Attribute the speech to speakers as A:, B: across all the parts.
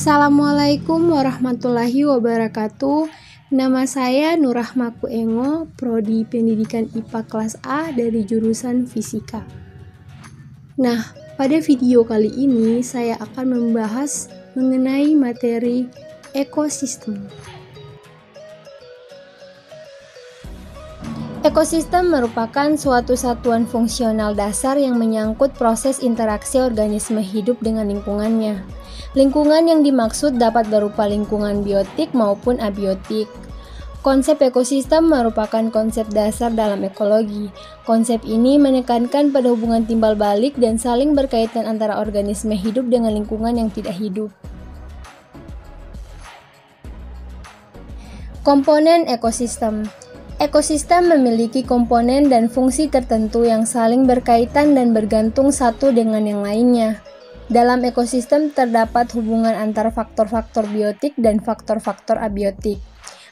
A: Assalamualaikum warahmatullahi wabarakatuh. Nama saya Nurrahmaku Engo, Prodi Pendidikan IPA kelas A dari jurusan Fisika. Nah, pada video kali ini saya akan membahas mengenai materi ekosistem. Ekosistem merupakan suatu satuan fungsional dasar yang menyangkut proses interaksi organisme hidup dengan lingkungannya. Lingkungan yang dimaksud dapat berupa lingkungan biotik maupun abiotik. Konsep ekosistem merupakan konsep dasar dalam ekologi. Konsep ini menekankan pada hubungan timbal balik dan saling berkaitan antara organisme hidup dengan lingkungan yang tidak hidup. Komponen ekosistem. Ekosistem memiliki komponen dan fungsi tertentu yang saling berkaitan dan bergantung satu dengan yang lainnya. Dalam ekosistem terdapat hubungan antara faktor-faktor biotik dan faktor-faktor abiotik.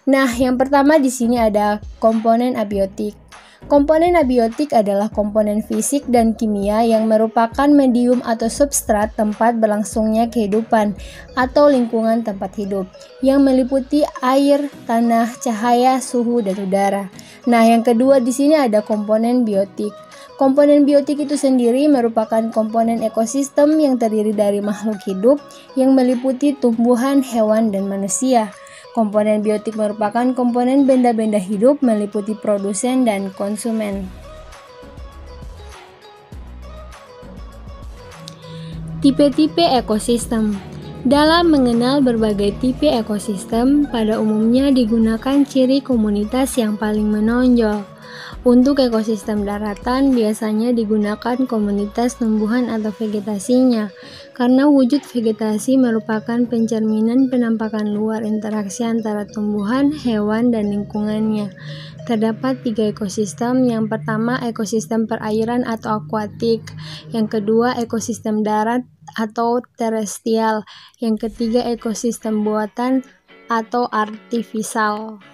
A: Nah, yang pertama di sini ada komponen abiotik. Komponen abiotik adalah komponen fisik dan kimia yang merupakan medium atau substrat tempat berlangsungnya kehidupan atau lingkungan tempat hidup yang meliputi air, tanah, cahaya, suhu, dan udara. Nah, yang kedua di sini ada komponen biotik. Komponen biotik itu sendiri merupakan komponen ekosistem yang terdiri dari makhluk hidup yang meliputi tumbuhan, hewan, dan manusia. Komponen biotik merupakan komponen benda-benda hidup meliputi produsen dan konsumen. Tipe-tipe ekosistem. Dalam mengenal berbagai tipe ekosistem, pada umumnya digunakan ciri komunitas yang paling menonjol. Untuk ekosistem daratan biasanya digunakan komunitas tumbuhan atau vegetasinya, karena wujud vegetasi merupakan pencerminan penampakan luar interaksi antara tumbuhan, hewan, dan lingkungannya. Terdapat 3 ekosistem. Yang pertama, ekosistem perairan atau akuatik. Yang kedua, ekosistem darat atau terestrial. Yang ketiga, ekosistem buatan atau artifisial.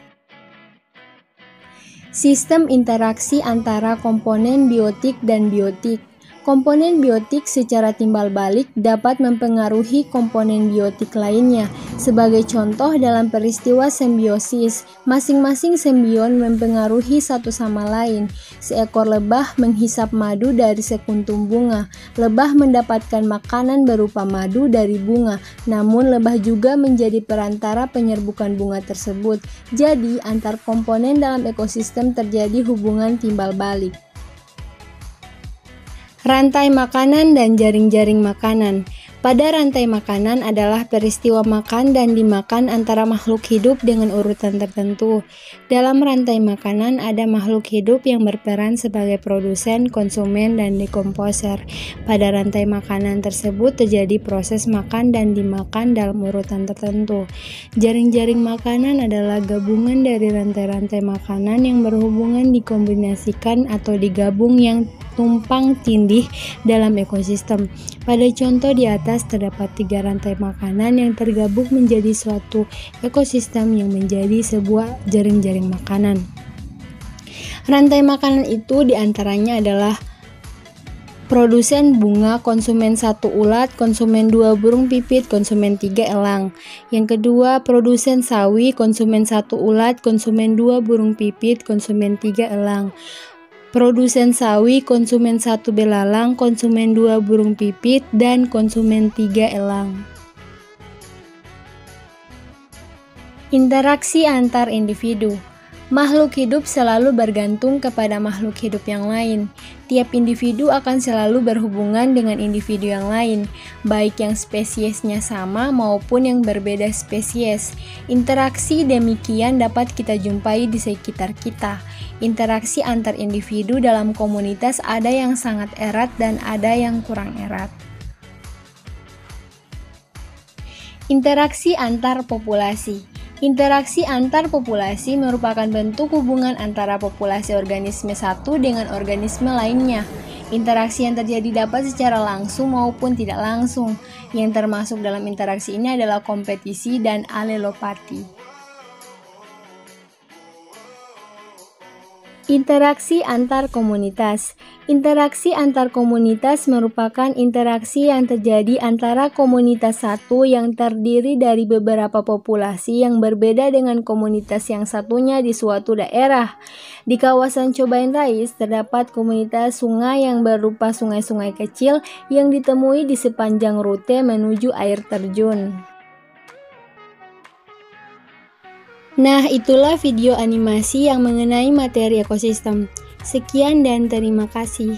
A: Sistem interaksi antara komponen biotik dan biotik. Komponen biotik secara timbal balik dapat mempengaruhi komponen biotik lainnya. Sebagai contoh dalam peristiwa simbiosis, masing-masing simbion mempengaruhi satu sama lain. Seekor lebah menghisap madu dari sekuntum bunga. Lebah mendapatkan makanan berupa madu dari bunga, namun lebah juga menjadi perantara penyerbukan bunga tersebut. Jadi, antar komponen dalam ekosistem terjadi hubungan timbal balik. Rantai makanan dan jaring-jaring makanan. Pada rantai makanan adalah peristiwa makan dan dimakan antara makhluk hidup dengan urutan tertentu. Dalam rantai makanan ada makhluk hidup yang berperan sebagai produsen, konsumen, dan dekomposer. Pada rantai makanan tersebut terjadi proses makan dan dimakan dalam urutan tertentu. Jaring-jaring makanan adalah gabungan dari rantai-rantai makanan yang berhubungan dikombinasikan atau digabung yang tumpang tindih dalam ekosistem. Pada contoh di atas terdapat 3 rantai makanan yang tergabung menjadi suatu ekosistem yang menjadi sebuah jaring-jaring makanan. Rantai makanan itu diantaranya adalah produsen bunga, konsumen 1 ulat, konsumen 2 burung pipit, konsumen 3 elang. Yang kedua, produsen sawi, konsumen 1 ulat, konsumen 2 burung pipit, konsumen 3 elang. Produsen sawi, konsumen 1 belalang, konsumen 2 burung pipit, dan konsumen 3 elang. Interaksi antar individu. Makhluk hidup selalu bergantung kepada makhluk hidup yang lain. Tiap individu akan selalu berhubungan dengan individu yang lain, baik yang spesiesnya sama maupun yang berbeda spesies. Interaksi demikian dapat kita jumpai di sekitar kita. Interaksi antar individu dalam komunitas ada yang sangat erat dan ada yang kurang erat. Interaksi antar populasi. Interaksi antar populasi merupakan bentuk hubungan antara populasi organisme satu dengan organisme lainnya. Interaksi yang terjadi dapat secara langsung maupun tidak langsung. Yang termasuk dalam interaksi ini adalah kompetisi dan alelopati. Interaksi antar komunitas. Interaksi antar komunitas merupakan interaksi yang terjadi antara komunitas satu yang terdiri dari beberapa populasi yang berbeda dengan komunitas yang satunya di suatu daerah. Di kawasan Cobain Rais terdapat komunitas sungai yang berupa sungai-sungai kecil yang ditemui di sepanjang rute menuju air terjun. Nah, itulah video animasi yang mengenai materi ekosistem. Sekian dan terima kasih.